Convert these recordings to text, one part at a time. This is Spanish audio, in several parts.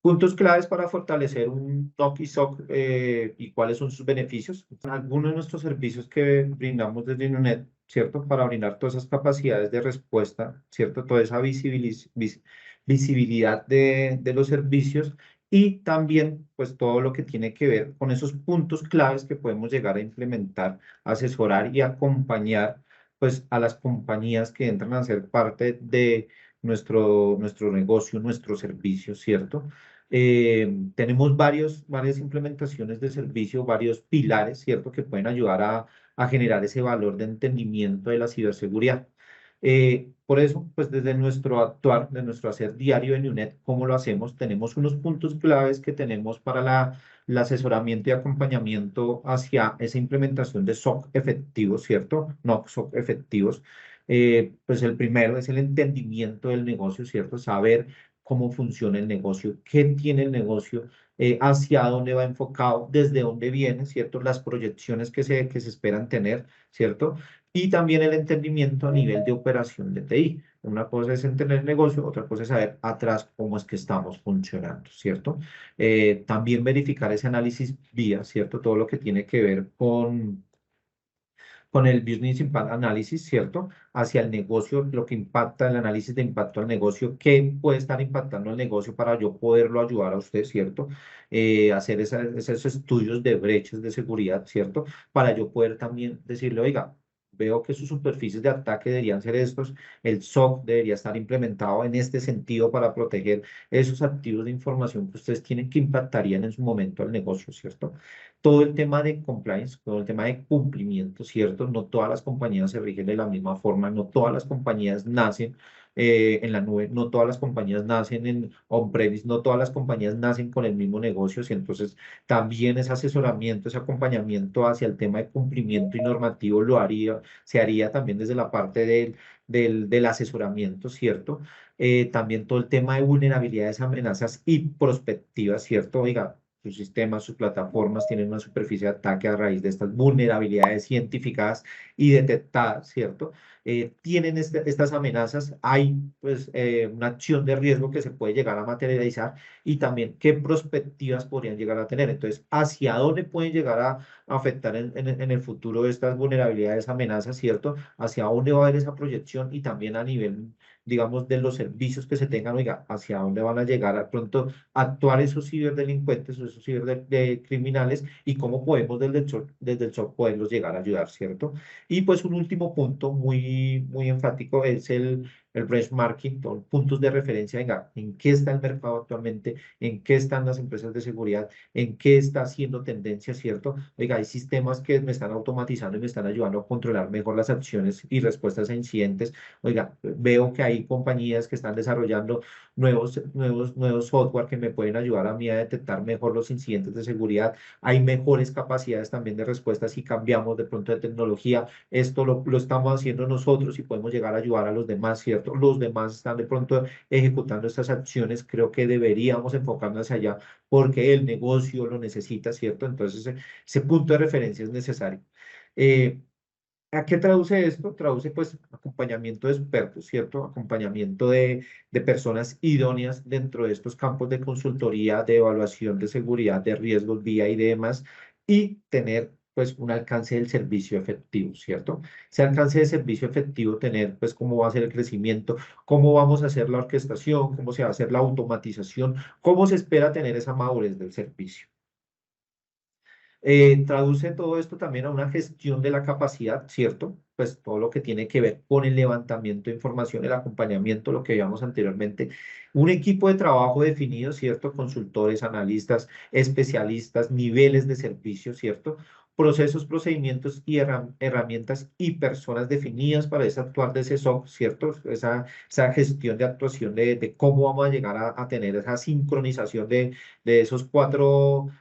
Puntos claves para fortalecer un NOC y SOC y cuáles son sus beneficios. Algunos de nuestros servicios que brindamos desde Nunet, ¿cierto? Para brindar todas esas capacidades de respuesta, ¿cierto? Toda esa visibilidad de los servicios y también, pues, todo lo que tiene que ver con esos puntos claves que podemos llegar a implementar, asesorar y acompañar, pues, a las compañías que entran a ser parte de nuestro negocio, nuestro servicio, ¿cierto? Tenemos varias implementaciones de servicio, varios pilares, ¿cierto?, que pueden ayudar a generar ese valor de entendimiento de la ciberseguridad. Por eso, pues desde nuestro actuar, de nuestro hacer diario en UNED, ¿cómo lo hacemos? Tenemos unos puntos claves que tenemos para el asesoramiento y acompañamiento hacia esa implementación de SOC efectivos, ¿cierto? No, SOC efectivos. Pues el primero es el entendimiento del negocio, ¿cierto? Saber cómo funciona el negocio, qué tiene el negocio, hacia dónde va enfocado, desde dónde viene, ¿cierto? Las proyecciones que se esperan tener, ¿cierto? Y también el entendimiento a nivel de operación de TI. Una cosa es entender el negocio, otra cosa es saber atrás cómo es que estamos funcionando, ¿cierto? También verificar ese análisis vía, ¿cierto? Todo lo que tiene que ver con el Business Impact Analysis, ¿cierto? Hacia el negocio, lo que impacta, el análisis de impacto al negocio, qué puede estar impactando el negocio para yo poderlo ayudar a usted, ¿cierto? Hacer esos estudios de brechas de seguridad, ¿cierto? Para yo poder también decirle, oiga, veo que sus superficies de ataque deberían ser estos, el SOC debería estar implementado en este sentido para proteger esos activos de información que ustedes tienen que impactarían en su momento al negocio, ¿cierto? Todo el tema de compliance, todo el tema de cumplimiento, ¿cierto? No todas las compañías se rigen de la misma forma, no todas las compañías nacen en la nube, no todas las compañías nacen en on-premise, no todas las compañías nacen con el mismo negocio, y entonces también ese asesoramiento, ese acompañamiento hacia el tema de cumplimiento y normativo se haría también desde la parte del asesoramiento, ¿cierto? También todo el tema de vulnerabilidades, amenazas y prospectivas, ¿cierto? Oiga, sus sistemas, sus plataformas tienen una superficie de ataque a raíz de estas vulnerabilidades identificadas y detectadas, ¿cierto? Tienen estas amenazas, hay pues una acción de riesgo que se puede llegar a materializar y también qué perspectivas podrían llegar a tener. Entonces, ¿hacia dónde pueden llegar a afectar en el futuro estas vulnerabilidades, amenazas, ¿cierto? ¿Hacia dónde va a haber esa proyección? Y también a nivel, digamos, de los servicios que se tengan, oiga, ¿hacia dónde van a llegar a pronto actuar esos ciberdelincuentes o esos cibercriminales y cómo podemos desde el SOC poderlos llegar a ayudar, ¿cierto? Y pues un último punto muy enfático es el benchmarking, puntos de referencia, venga, ¿en qué está el mercado actualmente? ¿En qué están las empresas de seguridad? ¿En qué está haciendo tendencia, cierto? Oiga, hay sistemas que me están automatizando y me están ayudando a controlar mejor las acciones y respuestas a incidentes. Oiga, veo que hay compañías que están desarrollando nuevos software que me pueden ayudar a mí a detectar mejor los incidentes de seguridad. Hay mejores capacidades también de respuesta si cambiamos de pronto de tecnología. Esto lo estamos haciendo nosotros y podemos llegar a ayudar a los demás, ¿cierto? Los demás están de pronto ejecutando estas acciones. Creo que deberíamos enfocarnos hacia allá porque el negocio lo necesita, ¿cierto? Entonces, ese punto de referencia es necesario. Eh, ¿A qué traduce esto? Traduce pues acompañamiento de expertos, ¿cierto? Acompañamiento de personas idóneas dentro de estos campos de consultoría, de evaluación de seguridad, de riesgos, vía y demás, y tener pues un alcance del servicio efectivo, ¿cierto? Ese alcance de servicio efectivo, tener pues cómo va a ser el crecimiento, cómo vamos a hacer la orquestación, cómo se va a hacer la automatización, cómo se espera tener esa madurez del servicio. Traduce todo esto también a una gestión de la capacidad, ¿cierto? Pues todo lo que tiene que ver con el levantamiento de información, el acompañamiento, lo que veíamos anteriormente. Un equipo de trabajo definido, ¿cierto? Consultores, analistas, especialistas, niveles de servicio, ¿cierto? Procesos, procedimientos y herramientas y personas definidas para ese actuar de ese SOC, ¿cierto? Esa gestión de actuación de cómo vamos a llegar a tener esa sincronización de esos cuatro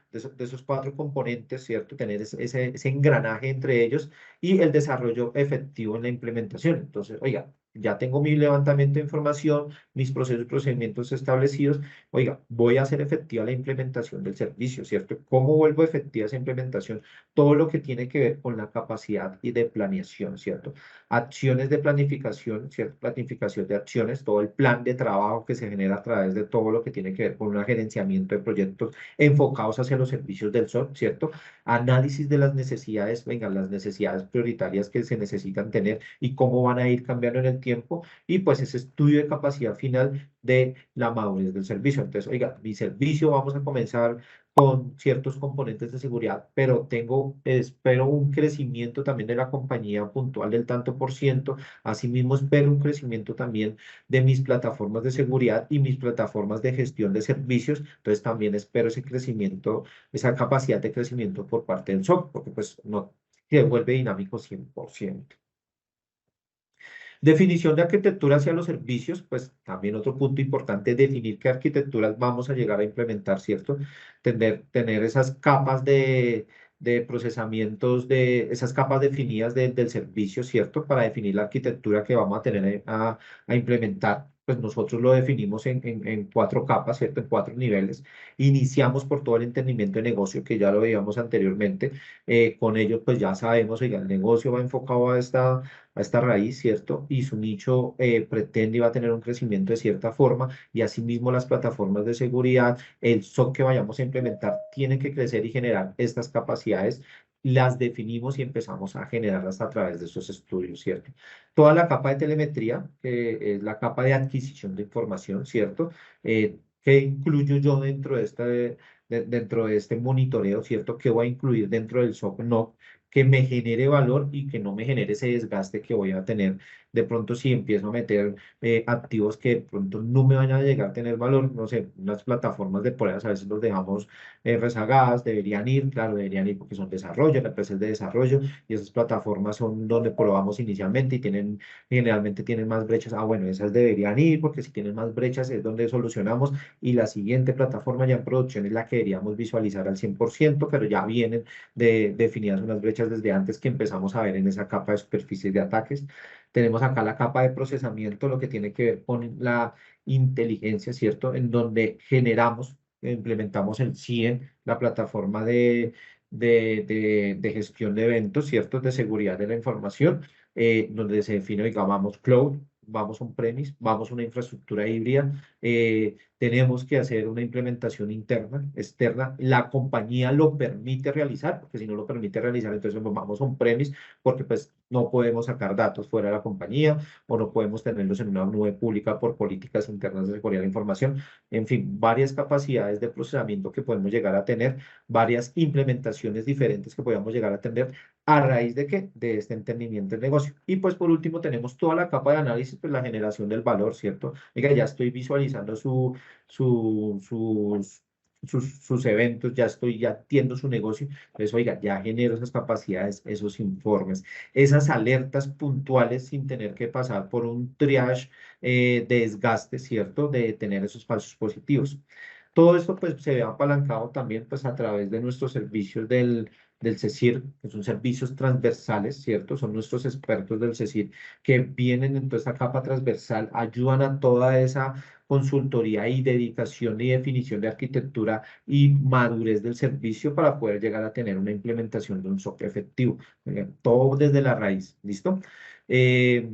componentes, ¿cierto? Tener ese engranaje entre ellos y el desarrollo efectivo en la implementación. Entonces, oiga, ya tengo mi levantamiento de información, mis procesos y procedimientos establecidos. Oiga, voy a hacer efectiva la implementación del servicio, ¿cierto? ¿Cómo vuelvo efectiva esa implementación? Todo lo que tiene que ver con la capacidad y de planeación, ¿cierto? Acciones de planificación, ¿cierto? Planificación de acciones, todo el plan de trabajo que se genera a través de todo lo que tiene que ver con un gerenciamiento de proyectos enfocados hacia los servicios del SOC, ¿cierto? Análisis de las necesidades, venga, las necesidades prioritarias que se necesitan tener y cómo van a ir cambiando en el tiempo, y pues ese estudio de capacidad final de la madurez del servicio. Entonces, oiga, mi servicio vamos a comenzar con ciertos componentes de seguridad, pero espero un crecimiento también de la compañía puntual del tanto por ciento. Asimismo, espero un crecimiento también de mis plataformas de seguridad y mis plataformas de gestión de servicios. Entonces, también espero ese crecimiento, esa capacidad de crecimiento por parte del SOC, porque pues no se vuelve dinámico 100%. Definición de arquitectura hacia los servicios, pues también otro punto importante, definir qué arquitecturas vamos a llegar a implementar, ¿cierto? Tener esas capas de procesamientos, de esas capas definidas del servicio, ¿cierto? Para definir la arquitectura que vamos a tener a implementar. Pues nosotros lo definimos en cuatro capas, ¿cierto? En cuatro niveles. Iniciamos por todo el entendimiento de negocio, que ya lo veíamos anteriormente. Con ello, pues ya sabemos, oiga, el negocio va enfocado a esta raíz, ¿cierto? Y su nicho pretende y va a tener un crecimiento de cierta forma, y asimismo las plataformas de seguridad, el SOC que vayamos a implementar, tiene que crecer y generar estas capacidades. Las definimos y empezamos a generarlas a través de estos estudios, ¿cierto? Toda la capa de telemetría, que es la capa de adquisición de información, ¿cierto? ¿Qué incluyo yo dentro de este monitoreo, ¿cierto? ¿Qué voy a incluir dentro del SOC? No, que me genere valor y que no me genere ese desgaste que voy a tener. De pronto, si empiezo a meter activos que de pronto no me van a llegar a tener valor, no sé, unas plataformas de pruebas a veces los dejamos rezagadas, deberían ir, claro, deberían ir porque son desarrollo, la empresa es de desarrollo, y esas plataformas son donde probamos inicialmente y generalmente tienen más brechas. Ah, bueno, esas deberían ir porque si tienen más brechas es donde solucionamos, y la siguiente plataforma ya en producción es la que deberíamos visualizar al 100%, pero ya vienen definidas unas brechas desde antes que empezamos a ver en esa capa de superficies de ataques. Tenemos acá la capa de procesamiento, lo que tiene que ver con la inteligencia, ¿cierto? En donde generamos, implementamos el CIEM, la plataforma de gestión de eventos, ¿cierto? De seguridad de la información, donde se define, digamos, vamos cloud, vamos on-premise, vamos una infraestructura híbrida. Tenemos que hacer una implementación interna, externa. La compañía lo permite realizar, porque si no lo permite realizar, entonces nos vamos on-premise, porque pues no podemos sacar datos fuera de la compañía o no podemos tenerlos en una nube pública por políticas internas de seguridad de la información. En fin, varias capacidades de procesamiento que podemos llegar a tener, varias implementaciones diferentes que podemos llegar a tener. ¿A raíz de qué? De este entendimiento del negocio. Y pues por último tenemos toda la capa de análisis, pues la generación del valor, ¿cierto? Oiga, ya estoy visualizando su, sus, sus eventos, ya entiendo su negocio. Entonces, oiga, ya genero esas capacidades, esos informes, esas alertas puntuales sin tener que pasar por un triage de desgaste, ¿cierto? De tener esos falsos positivos. Todo esto pues se ve apalancado también pues a través de nuestros servicios del CECIR, que son servicios transversales, ¿cierto? Son nuestros expertos del CECIR que vienen en toda esta capa transversal, ayudan a toda esa consultoría y dedicación y definición de arquitectura y madurez del servicio para poder llegar a tener una implementación de un SOC efectivo. Todo desde la raíz, ¿listo? Eh,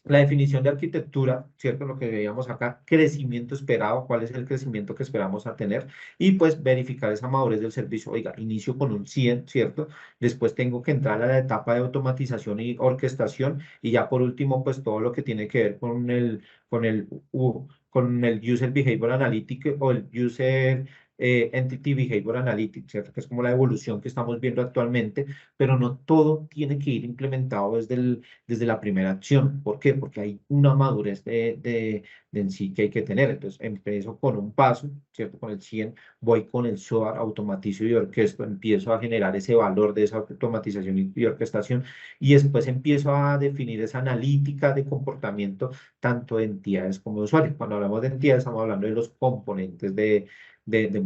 la definición de arquitectura, ¿cierto? Lo que veíamos acá, crecimiento esperado, cuál es el crecimiento que esperamos a tener, y pues verificar esa madurez del servicio. Oiga, inicio con un 100, ¿cierto? Después tengo que entrar a la etapa de automatización y orquestación, y ya por último, pues todo lo que tiene que ver con el User Behavior Analytics o el User Entity Behavior Analytics, ¿cierto? Que es como la evolución que estamos viendo actualmente, pero no todo tiene que ir implementado desde la primera acción. ¿Por qué? Porque hay una madurez de en sí que hay que tener. Entonces, empiezo con un paso, ¿cierto? Con el 100, voy con el SOAR, automatizo y orquesto, empiezo a generar ese valor de esa automatización y orquestación, y después empiezo a definir esa analítica de comportamiento tanto de entidades como de usuarios. Cuando hablamos de entidades, estamos hablando de los componentes de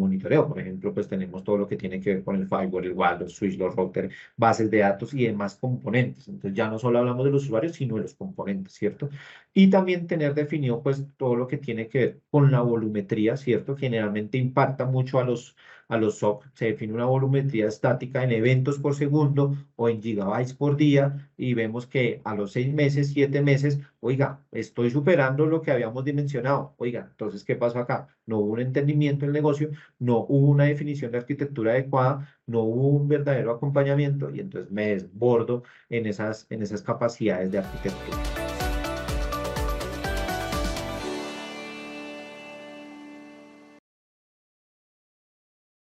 monitoreo. Por ejemplo, pues tenemos todo lo que tiene que ver con el firewall, el WAN, los switch, los routers, bases de datos y demás componentes. Entonces ya no solo hablamos de los usuarios, sino de los componentes, ¿cierto? Y también tener definido pues todo lo que tiene que ver con la volumetría, ¿cierto? Generalmente impacta mucho a los SOC. Se define una volumetría estática en eventos por segundo o en gigabytes por día y vemos que a los 6 meses, 7 meses, oiga, estoy superando lo que habíamos dimensionado. Oiga, entonces, ¿qué pasó acá? No hubo un entendimiento del negocio, no hubo una definición de arquitectura adecuada, no hubo un verdadero acompañamiento y entonces me desbordo en esas capacidades de arquitectura.